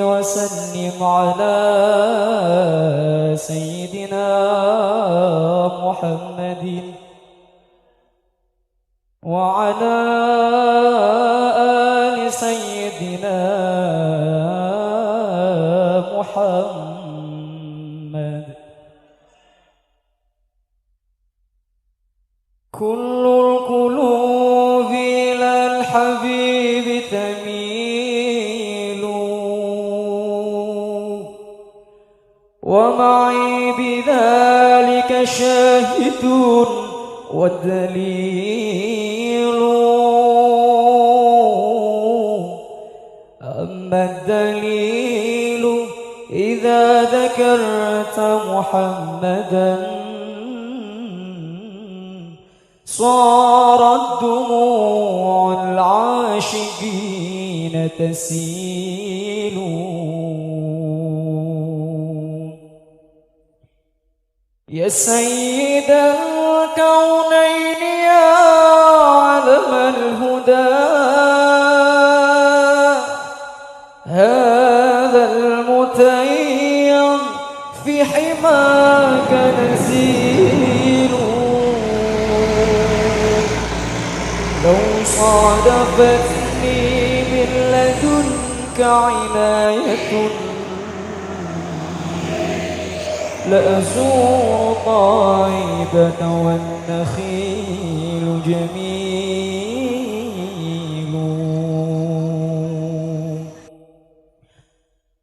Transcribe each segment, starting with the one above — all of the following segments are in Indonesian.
وسلم على سيدنا محمد وعلى آل سيدنا محمد. كل القلوب إلى الحبيب تميل ومعي بذلك شاهد والدليل. أما الدليل إذا ذكرت محمدا صارت دموع العاشقين تسيل. يا سيد الكونين يا علم الهدى هذا المتيم في حماك نزيل. لو صادفتني من لدنك عناية لأزور طيبة والنخيل جميل.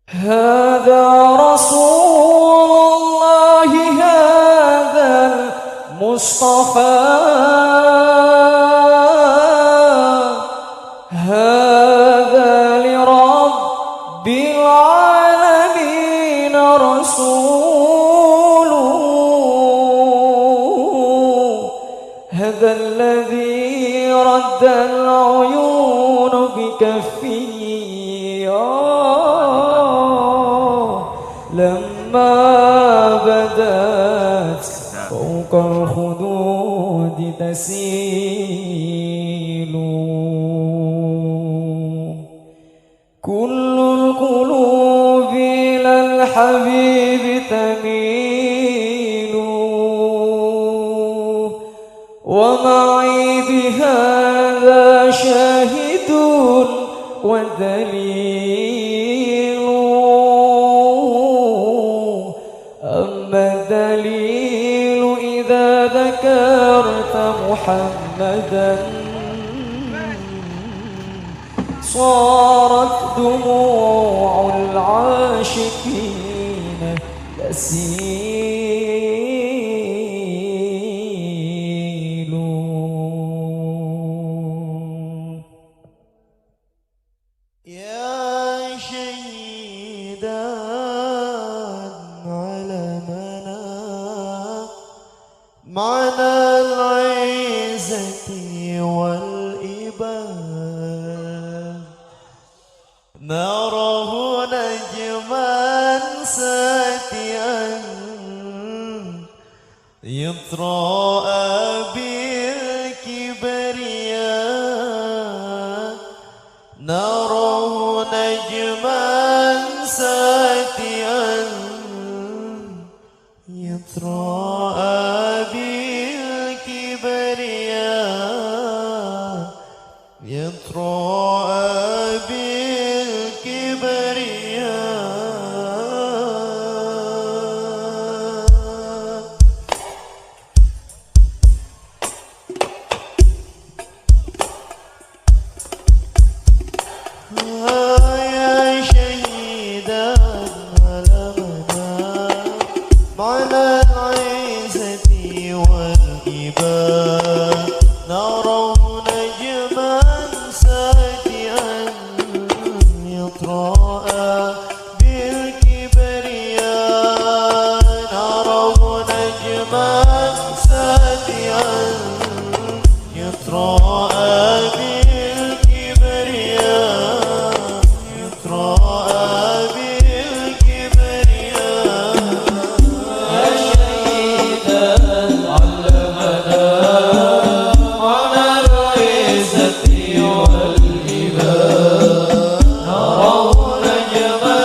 هذا رسول الله هذا المصطفى هذا لرب العالمين رسول. هذا الذي رد العيون بكفه لما بدت فوق الخدود تسيل. كل القلوب إلى الحبيب تميل ومعي بهذا شاهد ودليل. أما الدليل إذا ذكرت محمدا صارت دموع العاشقين تسيل. يا شهيدا علمنا معنى العزة والإباء نراه نجما ساتئا يطرأ بالكبرياء نراه نجما ساتئا يطرأ بالكبرياء يطرأ يا شهيدا علمنا معنى العزة والإباء نراه نجما ساتئا يطرأ بالكبرياء نراه نجما ساتئا يطرأ والإباء نراه نجما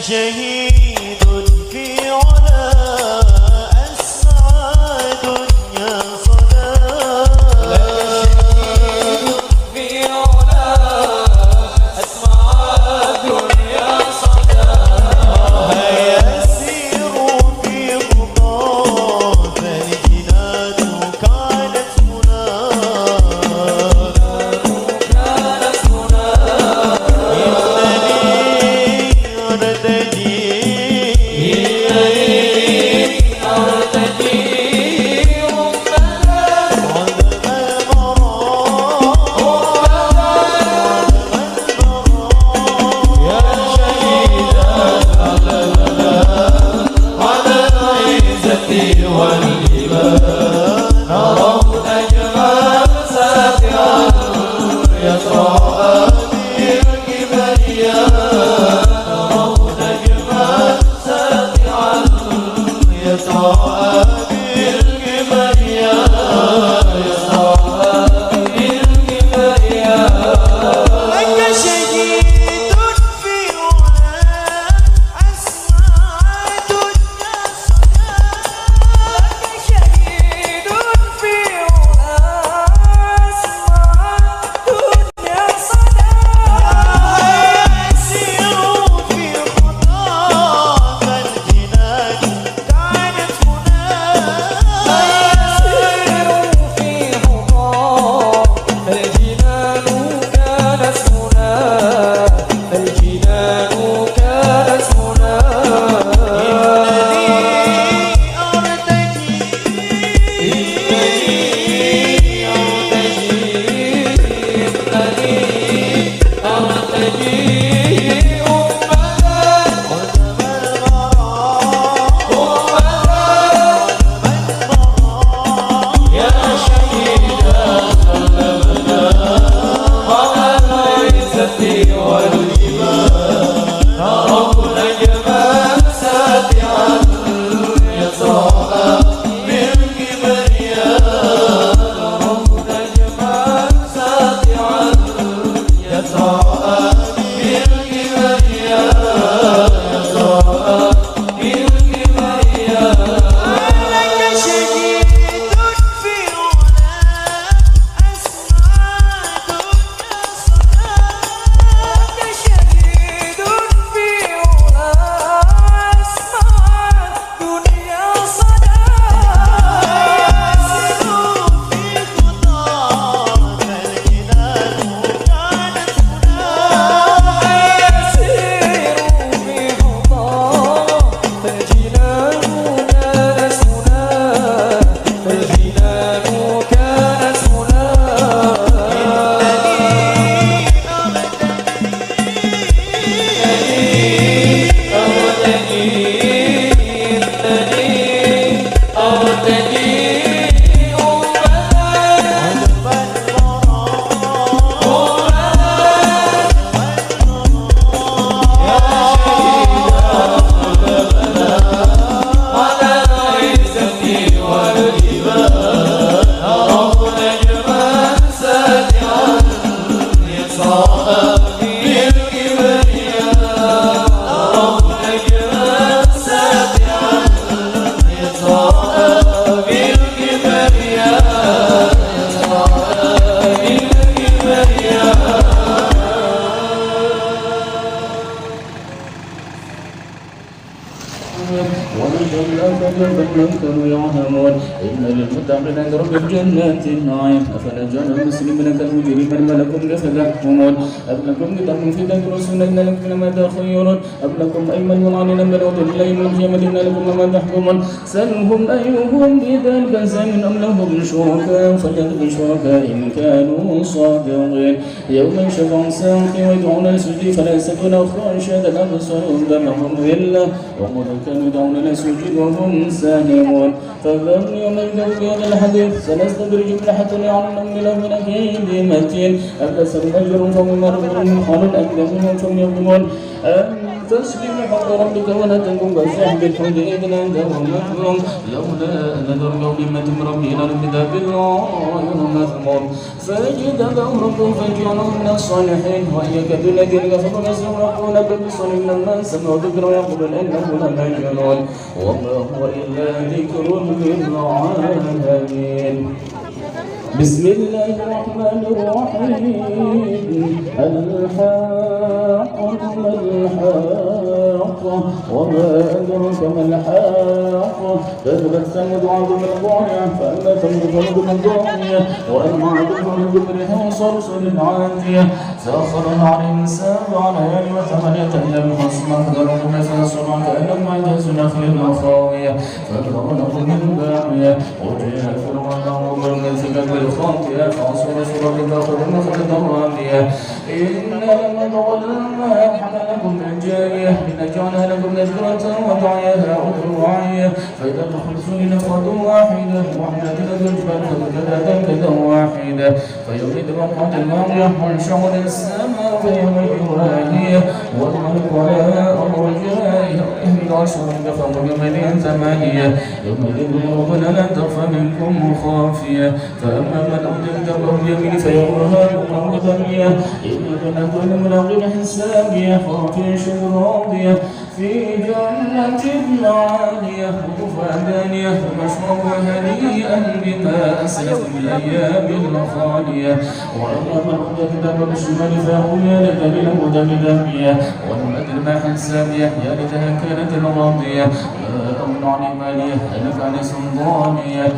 شهيد في علا أسمع دنيا صدى في علا أسمع الدنيا صدى يسير في خطاه فالجنان كانت هنا كانوا يعلمون إن للمتقين عند ربهم جنات النعيم أفنجعل المسلمين كالمجرمين ما لكم كيف تحكمون أم لكم كتاب في تدرسون إن لكم لما تخيرون أم لكم أيمن وعلينا بلغة الليل من القيامة إن لكم لما تحكمون سلهم أيهم بذلك زمن أم لهم شركاء فليدعوا شركاء إن كانوا صادقين يوم يشفع الساق ويدعون للسجود فلا يستكبرون خاشعة أبصارهم دمهم ذلة وقد كانوا يدعون للسجود وهم سالمون فذرني ومن يكذب بهذا الحديث سنستدرجهم حتى يعلمون من كيد متين أم تسألهم أجر فهم يرجون قالوا أكذب منهم فهم يظلمون فاسلم حق ربك ولا تكن كصاحب الحوت إذ نادى وهو مكظوم لولا أن تدركه نعمة من ربه لنبذ بالغير مذموم فاجتباه ربه فجعله من الصالحين وإن يكاد الذين كفروا يسرقون بالصالح لما سمعوا ذكرا يقولون إنه لمجنون وما هو إلا ذكر للعالمين. بسم الله الرحمن الرحيم الحاقة ما الحاقة وما أدرك ما الحاقة كذبت ثمود وعاد بالقارعة فأما ثمود فهدوا بالطاغية وأما عاد فهدوا بالريح صرصر العاتية سخرنا عليهم سبع ليال وثمانية أيام حسنا فذرهم فأصبحوا كأنهم أعجاز نخل خاوية فأغرقناهم من باقية وجاء فرعون ومن الخاطئة فأصبر سورة فأخذ المخلة الرامية إنا لنبغ الماء حملكم بالجارية لنجعلها لكم نذكرة ودعيها أذن واعية فإذا تخلصوا نفرة واحدة وحدة الجبال فكذا كذا واحدة فيومئذ وقعت الواقعة وانشغل السماء فيومئذ واهية والملك على أرجائها يومئذ عشر فوق يومئذ ثمانية يومئذ ربنا لا تخفى منكم خافية فأما من أوتي كتابه بيمينه فيقول هاؤم ثانية إنك لكل ملاق حسابية في راضية في جنة عالية قطوفها دانية ومشربها هنيئا بما أسلفتم الأيام الخالية وأما من أوتي كتابه بالشمال فيقول يا ليتني لم أوت كتابيه ولم أدر ما حسابيه يا ليتها كانت الراضية ما أغنى عن ماليه هلك عن سلطانيه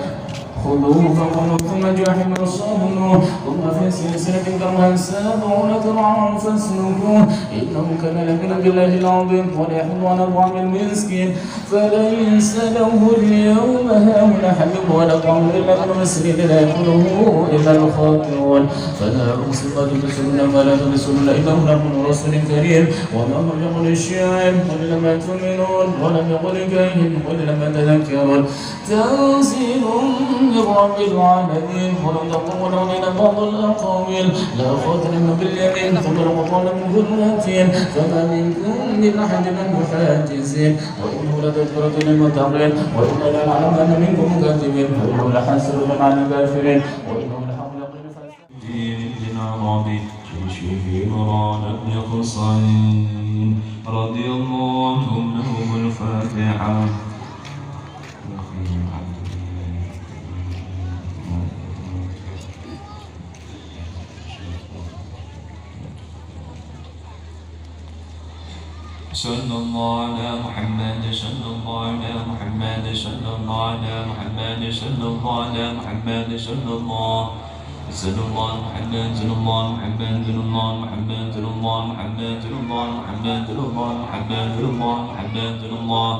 خذوه فغلوه ثم جاحظوا صلوه ثم في سلسلة ذرعها 70 ذراعا فاسلكوه إنه كان لكم بالله العظيم وليحض على طعام المسكين فليس له اليوم هاهنا حميم ولا طعام إلا من مسكين لا يأكله إلا الخاطئون فلا أقسم ما تبصرون ما لا تبصرون إنه لكم رسول كريم وما هم يقول الشاعر قل لما تؤمنون ولم يقل كاهن قل لما تذكرون تنزيل من رب العالمين ولو تقول علينا بعض الأقاويل لأخذنا باليمين ثم لقطعنا منه الوتين فما منكم من أحد من محاجزين وإنه لتذكرة للمتقين وإنا لنعلم أن منكم مكذبين وإنه لحسرة على الكافرين وإنه لحق يقين دين عربي شيشي مران بن حسين رضي الله عنه الفاتحة. صلى الله على محمد صلى الله على محمد صلى الله على محمد صلى الله على محمد صلى الله صلى الله محمد صلى الله محمد صلى الله محمد صلى الله محمد صلى الله محمد صلى الله محمد صلى الله محمد صلى الله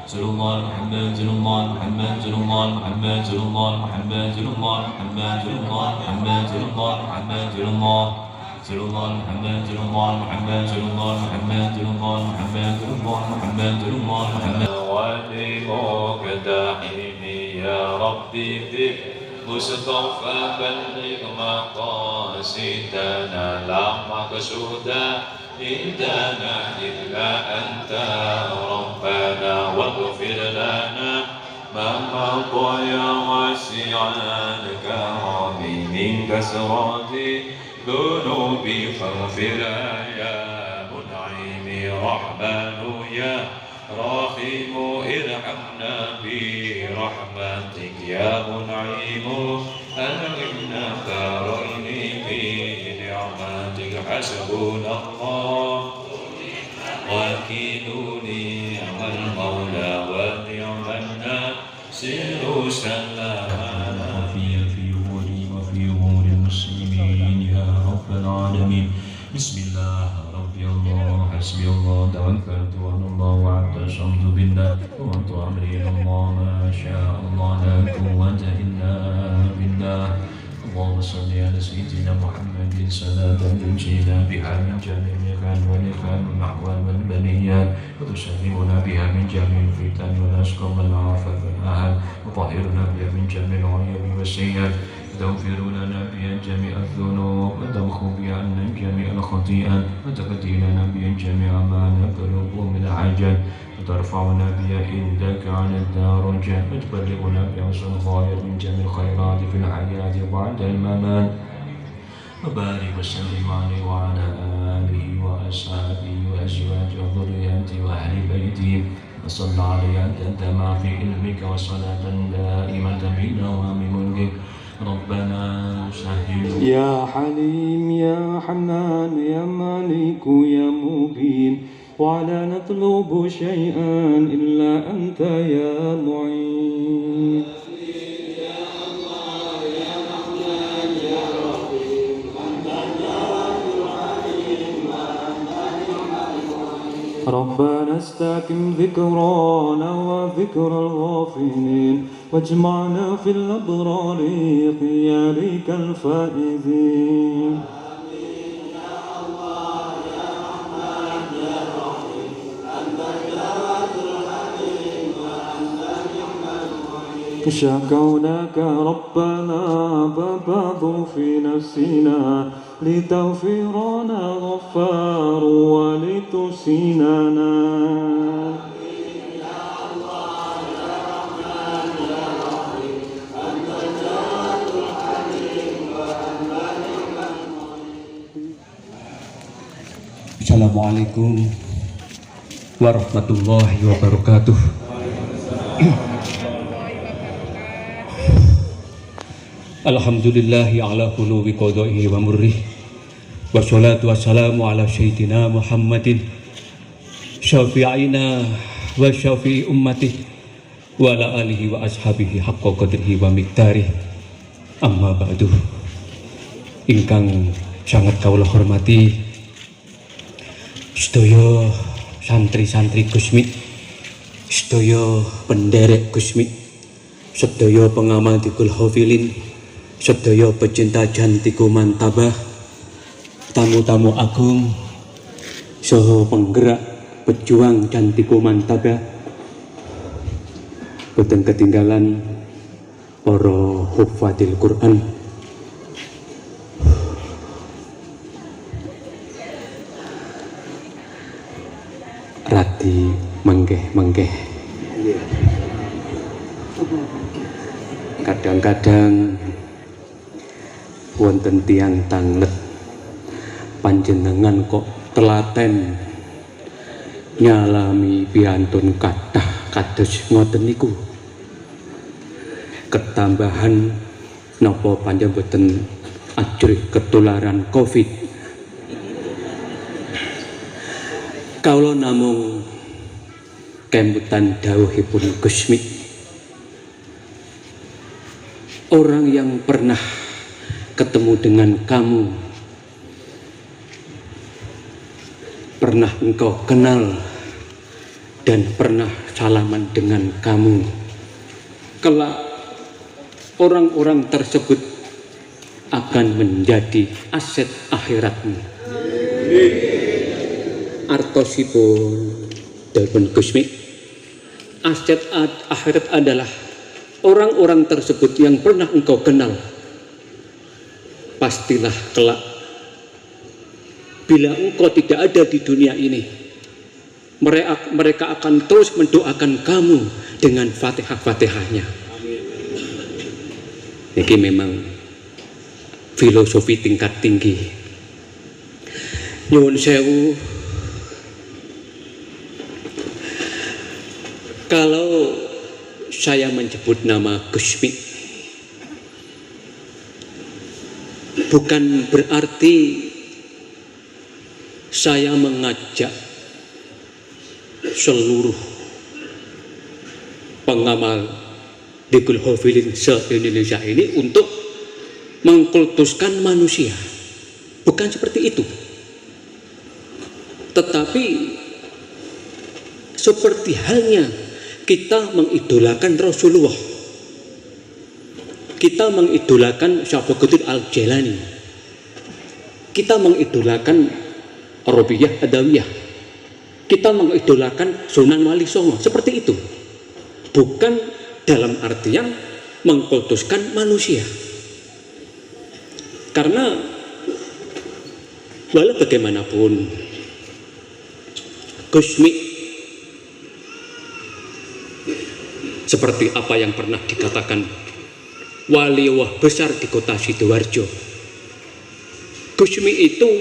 صلى الله محمد صلى الله محمد صلى الله محمد صلى الله محمد صلى الله محمد صلى الله محمد صلى الله محمد صلى الله صلى الله محمد صلى الله محمد صلى الله محمد صلى الله محمد صلى الله محمد صلى الله محمد ولمقتحمي يا ربي في مصطفى بلغ مقاصدنا لا مقصود عندنا إلا أنت ربنا واغفر لنا ما مضى يا واسع الكرم من كسرات ذنوبي فاغفر يا منعم رحمن يا رحيم ارحمنا برحمتك يا منعم أنعمنا كريم بنعمتك حسبنا الله وكيلوني نعم المولى ونعم الناصر سلامنا في أموري وفي أمور المسلمين يا رب العالمين. بسم الله ربي الله حسبي الله توكلت على الله واعتصمت بالله وقلت أمري إلى الله ما شاء الله لا قوة إلا بالله. اللهم صل على سيدنا محمد صلاة تنجينا بها من جميع النقم والإخوان والأحوال والبليات وتسلمنا بها من جميع الفتن والأسقام والعافات والأهل وطهرنا بها من جميع العيوب والسيئات وتغفر لنا بها جميع الذنوب وتمحو بها عنا جميع الخطيئات وتقضي لنا بها جميع ما نبلغ من العجل وترفعنا بها عندك عن الدرجة وتبلغنا بها الخير من جميع الخيرات في الحياة بعد الممات وبارك وسلم عليه وعلى آله وأصحابه وأزواجه وذريته وأهل بيته وصلى عليه أنت ما في علمك وصلاة دائمة بدوام ملكك ربنا سهل يا حليم يا حنان يا مالك يا مبين ولا نطلب شيئا إلا أنت يا معين ربنا استقم ذكرانا وذكر الغافلين واجمعنا في الأبرار خيارك الفائزين شكوناك ربنا ببعض في نفسنا لتغفرنا غفار ولتسيننا Assalamualaikum warahmatullahi wabarakatuh. Alhamdulillahi ala huluwi qadaihi wa murrih wassalatu wassalamu ala sayyidina Muhammadin syafi'ina wa syafi'i ummati wa ala alihi wa ashabihi haqqa qadrihi wa miqdarih amma ba'du. Ingkang sangat kawula hormati sedaya santri-santri Gusmi, sedaya penderek Gusmi, sedaya pengamal Dikul Hafilin, sedaya pecinta Jantiku Mantabah, tamu-tamu agung, saha penggerak pejuang Jantiku Mantabah, boten ketinggalan para hufadzil Quran, radi menggeh-menggeh. Kadang-kadang wonten tiyang tanglet panjenengan kok telaten nyalami piantun kathah kados ngoten niku. Ketambahan napa panjenengan boten ajrih ketularan Covid. Kawula namung kemutan dawuhipun Gusmi. Orang yang pernah ketemu dengan kamu, pernah engkau kenal dan pernah salaman dengan kamu, kelak orang-orang tersebut akan menjadi aset akhiratmu. Artosipun dawuhipun Gusmi, aset akhirat adalah orang-orang tersebut yang pernah engkau kenal. Pastilah kelak bila engkau tidak ada di dunia ini, mereka akan terus mendoakan kamu dengan fatihah-fatihahnya. Ini memang filosofi tingkat tinggi. Nyuwun sewu, kalau saya menyebut nama Gusmi, bukan berarti saya mengajak seluruh pengamal Dikul Hafilin se-Indonesia ini untuk mengkultuskan manusia. Bukan seperti itu. Tetapi seperti halnya kita mengidolakan Rasulullah, kita mengidolakan Syabaghuddin Al-Jailani, kita mengidolakan Arabiyah Adawiyah, kita mengidolakan Sunan Wali Songo. Seperti itu. Bukan dalam artian mengkultuskan manusia. Karena walau bagaimanapun Gusmi seperti apa yang pernah dikatakan waliullah besar di kota Sidoarjo. Gusmi itu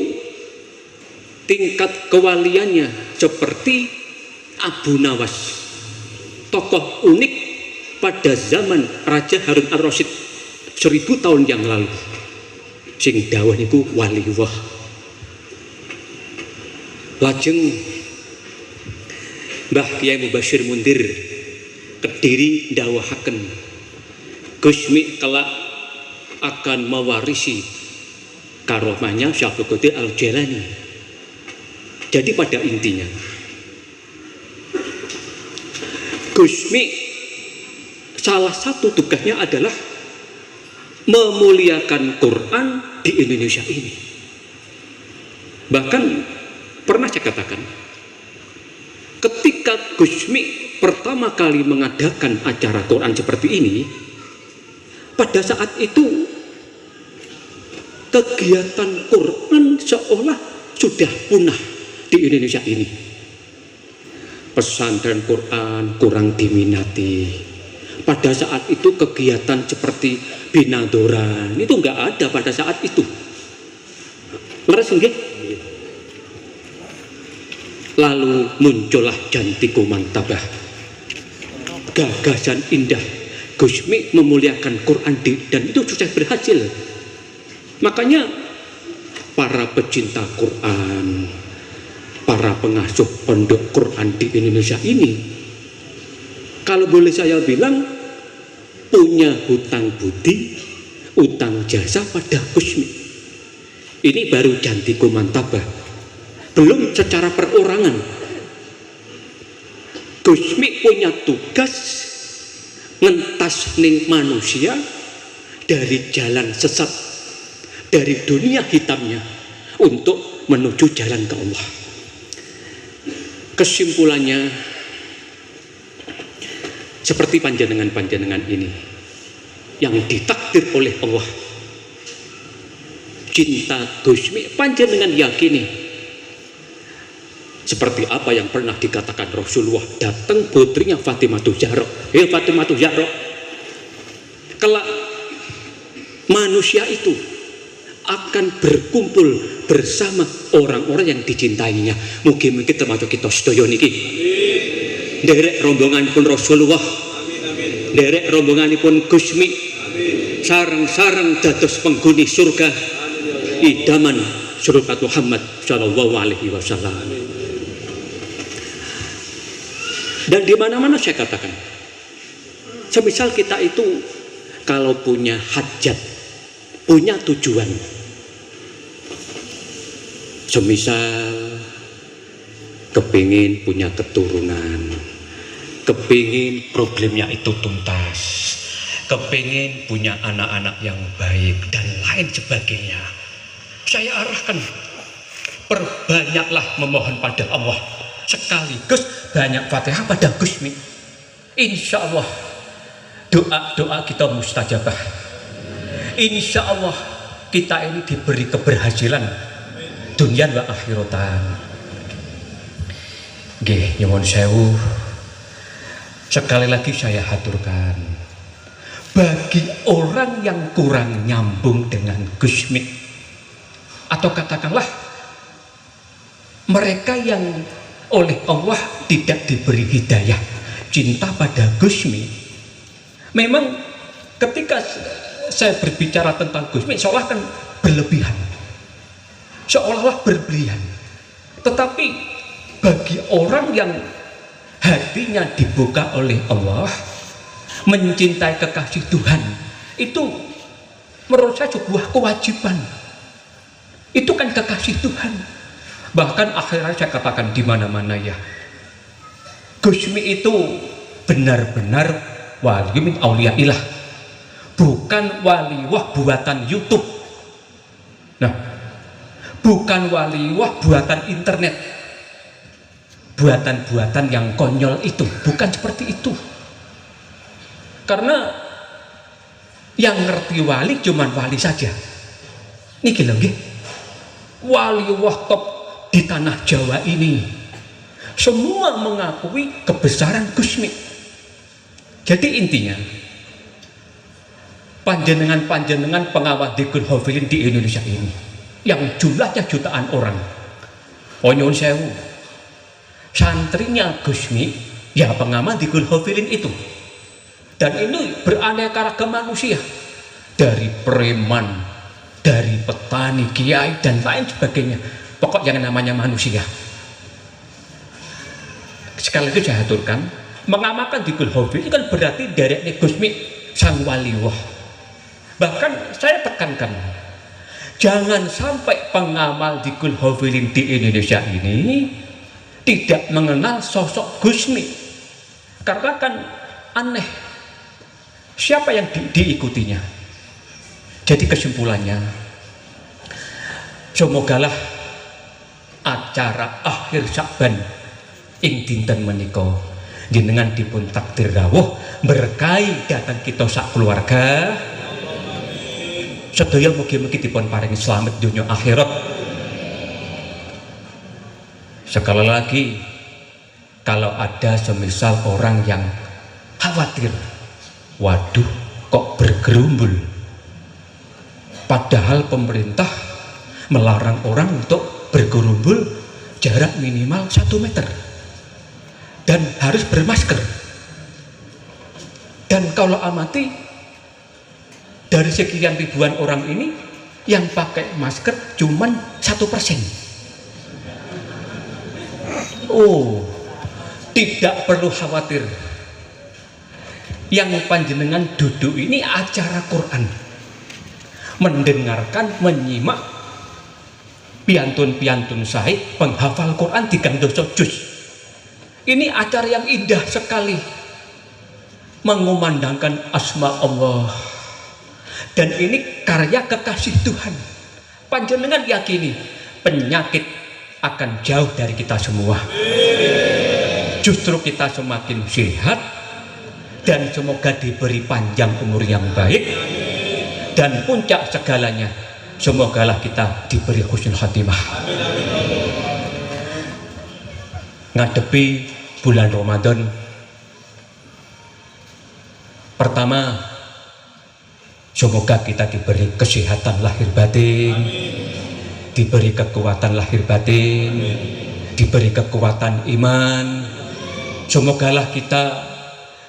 tingkat kewaliannya seperti Abu Nawas, tokoh unik pada zaman Raja Harun Ar-Rasyid 1000 tahun yang lalu. Sing dawuh niku waliullah. Lajeng Mbah Kiai Mubashir Mundir Kediri dawuhaken Gusmi kelak akan mewarisi karomahnya Syekh Abdul Qadir Al-Jailani. Jadi pada intinya Gusmi salah satu tugasnya adalah memuliakan Quran di Indonesia ini. Bahkan pernah saya katakan, ketika Gusmi pertama kali mengadakan acara Quran seperti ini, pada saat itu kegiatan Quran seolah sudah punah di Indonesia ini. Pesantren Quran kurang diminati. Pada saat itu kegiatan seperti binadoran itu nggak ada pada saat itu. Leres nggih? Lalu muncullah Jantiku Mantabah, gagasan indah Gusmi memuliakan Quran dan itu sukses berhasil. Makanya para pecinta Quran, para pengasuh pondok Quran di Indonesia ini, kalau boleh saya bilang, punya hutang budi, utang jasa pada Gusmi. Ini baru Jantiku Mantabah. Belum secara perorangan. Gusmi punya tugas ngentas ning manusia dari jalan sesat, dari dunia hitamnya untuk menuju jalan ke Allah. Kesimpulannya seperti panjenengan-panjenengan ini yang ditakdir oleh Allah. Cinta Gusmi panjenengan yakini seperti apa yang pernah dikatakan Rasulullah, datang putrinya Fatimatul Zahra. Fatimatul Zahra, kelak manusia itu akan berkumpul bersama orang-orang yang dicintainya. Mungkin termasuk kita sedaya niki. Derek rombonganipun Rasulullah, derek rombonganipun Gusmi, sareng-sareng dados penghuni surga idaman surat Muhammad sallallahu alaihi wasallam. Dan di mana-mana saya katakan, semisal kita itu kalau punya hajat, punya tujuan, semisal kepingin punya keturunan, kepingin problemnya itu tuntas, kepingin punya anak-anak yang baik dan lain sebagainya, saya arahkan perbanyaklah memohon pada Allah, sekaligus banyak Fatihah pada Gusmi. Insya Allah doa-doa kita mustajabah. Insya Allah kita ini diberi keberhasilan dunia wa akhiratan. Nggih, nyuwun sewu. Sekali lagi saya haturkan, bagi orang yang kurang nyambung dengan Gusmi, atau katakanlah mereka yang oleh Allah tidak diberi hidayah cinta pada Gusmi, memang ketika saya berbicara tentang Gusmi seolah kan berlebihan, seolah-olah berlebihan. Tetapi bagi orang yang hatinya dibuka oleh Allah, mencintai kekasih Tuhan, itu menurut saya sebuah kewajiban. Itu kan kekasih Tuhan. Bahkan akhirnya saya katakan di mana-mana ya, Gusmi itu benar-benar wali min auliyaillah, bukan waliwah buatan YouTube. Nah, bukan waliwah buatan internet, buatan-buatan yang konyol itu, bukan seperti itu. Karena yang ngerti wali cuman wali saja. Niki lho nggih. Waliullah top di tanah Jawa ini semua mengakui kebesaran Gusmi. Jadi intinya panjenengan pengawal Dhikrul Hafilin di Indonesia ini yang jumlahnya jutaan orang, nyuwun sewu, santrinya Gusmi ya pengamal Dhikrul Hafilin itu. Dan ini beraneka ragam manusia, dari preman, dari petani, kiai, dan lain sebagainya. Pokok yang namanya manusia. Sekali lagi saya aturkan, mengamalkan Dhikrul Hafilin kan berarti dari Gusmi sang waliullah. Bahkan saya tekankan, jangan sampai pengamal Dhikrul Hafilin di Indonesia ini tidak mengenal sosok Gusmi. Karena kan aneh, siapa yang diikutinya? Jadi kesimpulannya, semogalah acara akhir Sya'ban ing dinten menika jenengan dipun takdir rawuh berkahi datang kita sak keluarga. Sedaya mugi-mugi dipun paringi slamet dunia akhirat. Sekali lagi, kalau ada semisal orang yang khawatir, waduh kok bergerumbul, padahal pemerintah melarang orang untuk bergerumbul jarak minimal 1 meter dan harus bermasker. Dan kalau amati, dari sekian ribuan orang ini yang pakai masker cuman 1%. Oh, tidak perlu khawatir. Yang panjenengan duduk ini acara Quran, mendengarkan, menyimak piantun-piantun said penghafal Quran 300 juz. Ini acara yang indah sekali, mengumandangkan asma Allah, dan ini karya kekasih Tuhan. Panjenengan yakini penyakit akan jauh dari kita semua. Justru kita semakin sehat dan semoga diberi panjang umur yang baik, dan puncak segalanya semogalah kita diberi husnul khatimah. Ngadepi bulan Ramadan, pertama semoga kita diberi kesehatan lahir batin, diberi kekuatan lahir batin, diberi kekuatan iman. Semogalah kita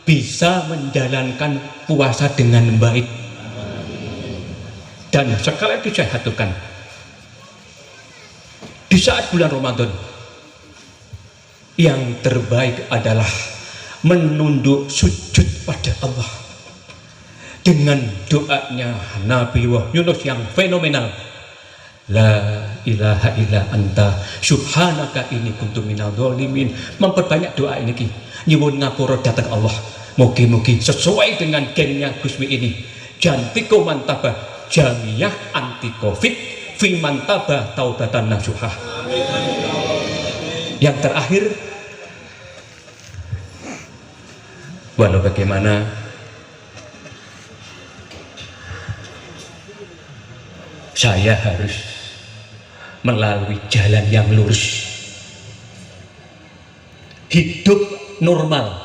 bisa menjalankan puasa dengan baik. Dan sekali lagi saya haturkan, di saat bulan Ramadan yang terbaik adalah menunduk sujud pada Allah dengan doanya Nabi Yunus yang fenomenal. La ilaha illa anta subhanaka inni kuntu minadh dhalimin. Memperbanyak doa ini ki, nyuwun ngapura datang Allah. Mugi-mugi sesuai dengan gennya Gusmi ini. Jantiko mantaba jamiah anti covid fi mantaba taubatan nasuha. Yang terakhir, walau bagaimana saya harus melalui jalan yang lurus, hidup normal,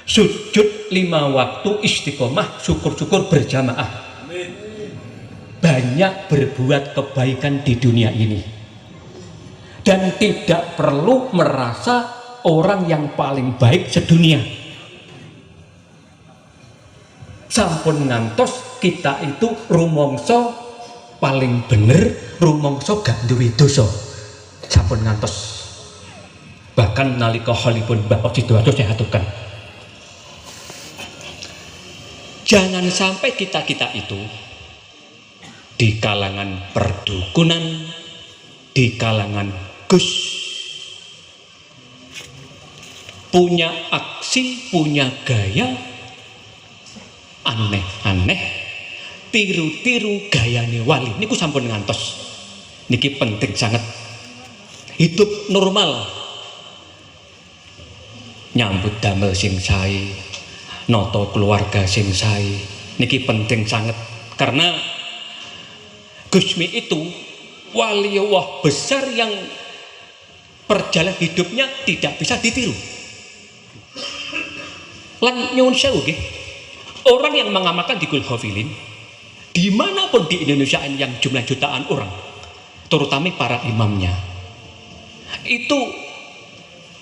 sujud 5 waktu istiqomah, syukur-syukur berjamaah, banyak berbuat kebaikan di dunia ini, dan tidak perlu merasa orang yang paling baik sedunia. Sampun ngantos kita itu rumangsa paling bener, rumangsa gak duwe dosa. Sampun ngantos. Bahkan nalika halipun Bapak Sidoarjo saya aturkan, jangan sampai kita-kita itu di kalangan perdukunan, di kalangan Gus, punya aksi, punya gaya aneh-aneh, tiru-tiru gayane wali. Niku sampun ngantos. Niki penting sangat. Hidup normal, nyambut damel sing sae, noto keluarga sing sae, niki penting sangat. Karena Gusmi itu wali Allah besar yang perjalanan hidupnya tidak bisa ditiru. Lan nyuwun sewu nggih, orang yang mengamalkan Dhikrul Ghafilin dimanapun di Indonesia yang jumlah jutaan orang, terutama para imamnya, itu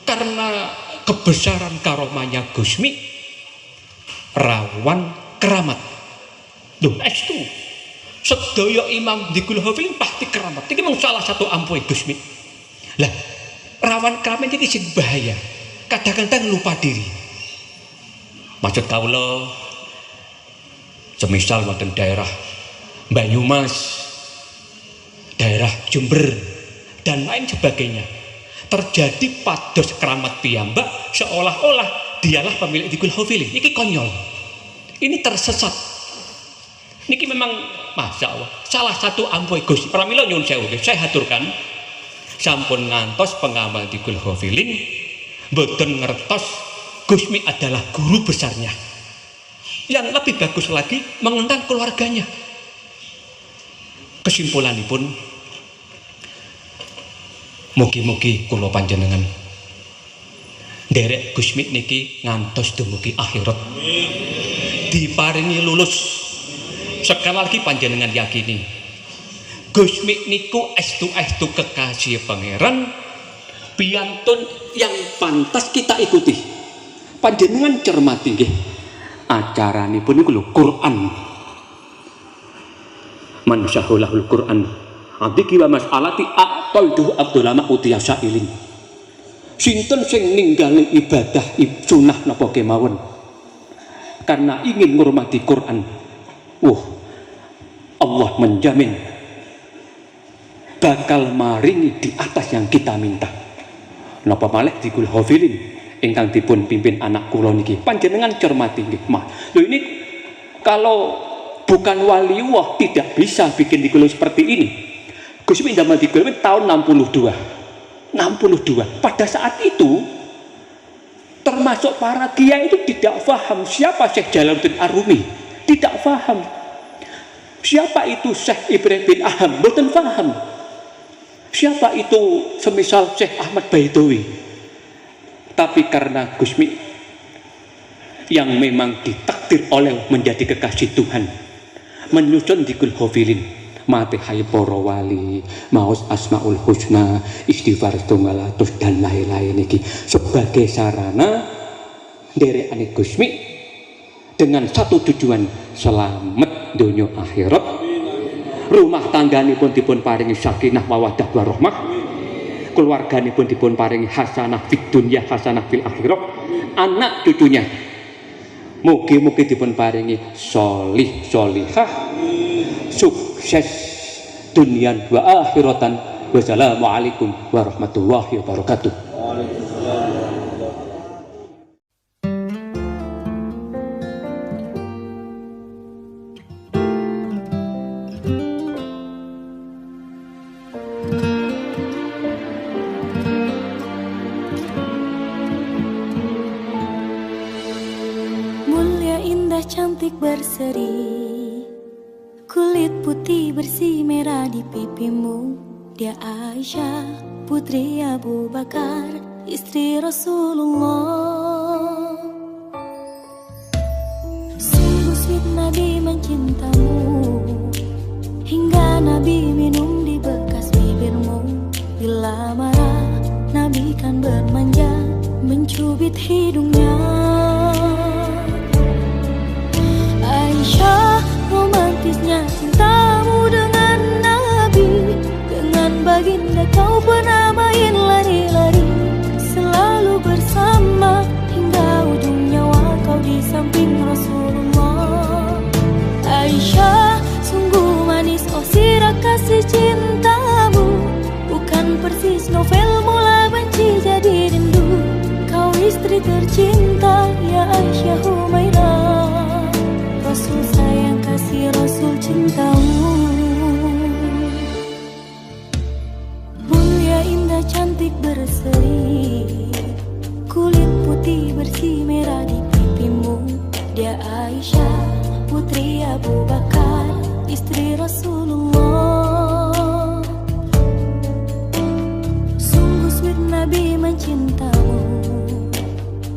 karena kebesaran karomahnya Gusmi rawan keramat. Loh, itu sedaya imam Dhikrul Ghafilin pasti keramat. Ini memang salah satu ampuh Gusmi. Lah, rawan keramat ini sing bahaya. Kadang-kadang lupa diri. Maksud kawula semisal wonten daerah Banyumas, daerah Jember dan lain sebagainya, terjadi pados keramat piyambak seolah-olah dialah pemilik Dhikrul Ghafilin. Ini konyol, ini tersesat. Ini memang masya Allah salah satu ampuh Gusti. Pramila nyuwun sewu, saya haturkan sampun ngantos pengamal Dhikrul Ghafilin mboten ngertos Gusmi adalah guru besarnya. Yang lebih bagus lagi mengenal keluarganya. Kesimpulanipun, mugi-mugi kula panjenengan nderek Gusmi niki ngantos dumugi akhirat, diparingi lulus. Sekali lagi panjenengan yakini Gusmi niku estu kekasih pangeran, piantun yang pantas kita ikuti. Panjenengan cermati nggih, acaranipun niku lho Quran. Man syahulahul Quran adiki wa mas'alati aqaldu abdulama utiya sa'ilin. Sinten sing ninggali ibadah sunah napa kemawon karena ingin menghormati Quran, Allah menjamin bakal maringi di atas yang kita minta. Napa malih Dhikrul Ghafilin ingkang dipun pimpin anak kula niki, panjenengan cermati nggih. Lho ini kalau bukan waliullah tidak bisa bikin Dhikrul seperti ini. Gusmi ndamel Dhikrul tahun 62. Pada saat itu termasuk para kiai itu tidak paham siapa Syekh Jalaluddin Ar-Rumi, tidak paham siapa itu Syekh Ibrahim bin Aham, mboten paham siapa itu semisal Syekh Ahmad Baidowi. Tapi karena Gusmi yang memang ditakdir oleh menjadi kekasih Tuhan, menyusun Dhikrul Ghafilin, mate hai para wali, maos asmaul husna, istighfar 200 dan lain-lain iki sebagai sarana nderekane Gusmi dengan satu tujuan, selamat dunia akhirat. Rumah tangganipun dipun paringi sakinah mawaddah warahmah, keluarganipun dipun paringi hasanah fid dunya hasanah fil akhirah, anak cucunya mugi-mugi dipun paringi sholih sholihah, sukses dunyan wa akhiratan. Wassalamualaikum warahmatullahi wabarakatuh. Cantik berseri, kulit putih bersih merah di pipimu. Dia Aisyah, putri Abu Bakar, istri Rasulullah. Sungguh sweet Nabi mencintamu, hingga Nabi minum di bekas bibirmu. Bila marah, Nabi kan bermanja, mencubit hidungnya. Aisyah, romantisnya cintamu dengan Nabi. Dengan baginda kau pernah main lari-lari, selalu bersama hingga ujung nyawa kau di samping Rasulullah. Aisyah, sungguh manis oh sirah kasih cintamu, bukan persis novel mula benci jadi rindu. Kau istri tercinta ya Aisyah Humairah, Rasul sayang kasih Rasul cintamu. Mulia indah cantik berseri, kulit putih bersih merah di pipimu. Dia Aisyah, putri Abu Bakar, istri Rasulullah. Nabi mencintamu.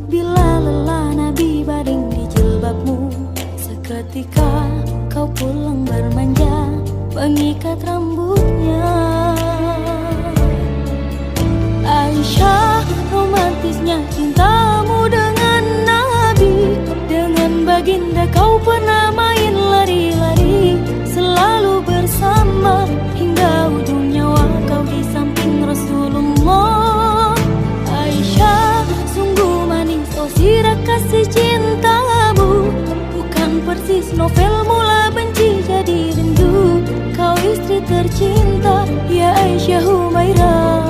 Bila lelah Nabi baring di jilbabmu, seketika kau pulang bermanja, mengikat rambutnya. Aisyah, romantisnya cintamu dengan Nabi. Dengan baginda kau pernah main lari-lari, selalu bersama hingga ujung nyawa kau di samping Rasulullah. Aisyah, sungguh manis oh sirah kasih cintamu, bukan persis novel mula benci jadi rindu. Kau istri tercinta ya Aisyah Humairah.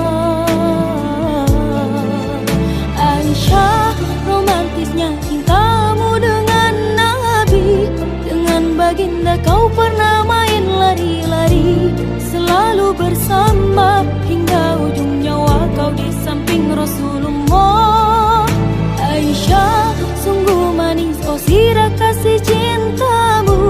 Aisyah, romantisnya cintamu dengan Nabi. Dengan baginda kau pernah main lari-lari, selalu bersama hingga ujung nyawa kau di samping Rasulullah. Aisyah, sungguh manis oh sirah kasih cintamu,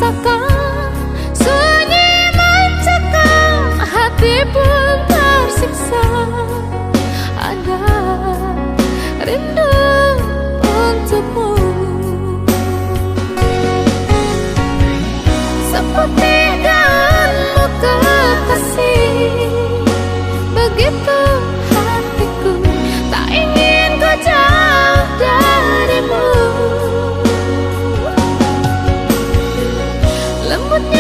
rasakan, sunyi mencekam, hati pun tersiksa. Ada rindu untukmu, seperti daunmu kekasih. Begitu hatiku, tak ingin kau jauh darimu. Lembutnya